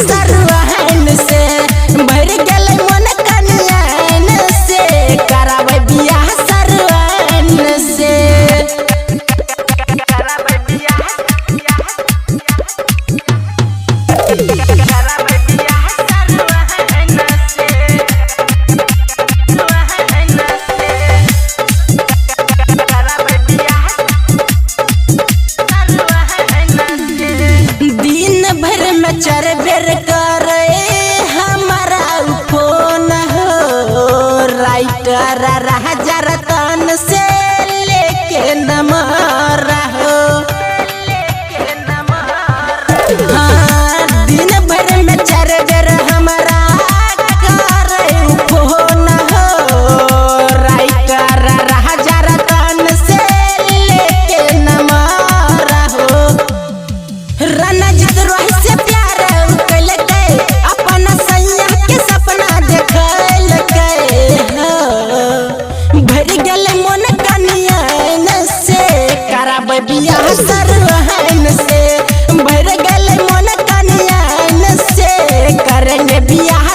सरवहन से भर गेल मन कनियन से करावे बियाह सरवहन से चार बेर करे हमारा फोन हो राइटर राजा रतन से लेके नंबर हो हाँ दिन भर में चार बेर हमारा करे फोन हो राइटर राजा रतन से लेके नंबर हो रणजीत रोहित से बियाह सरवहन से भर गेल मन कनियन से करेंगे बियाह।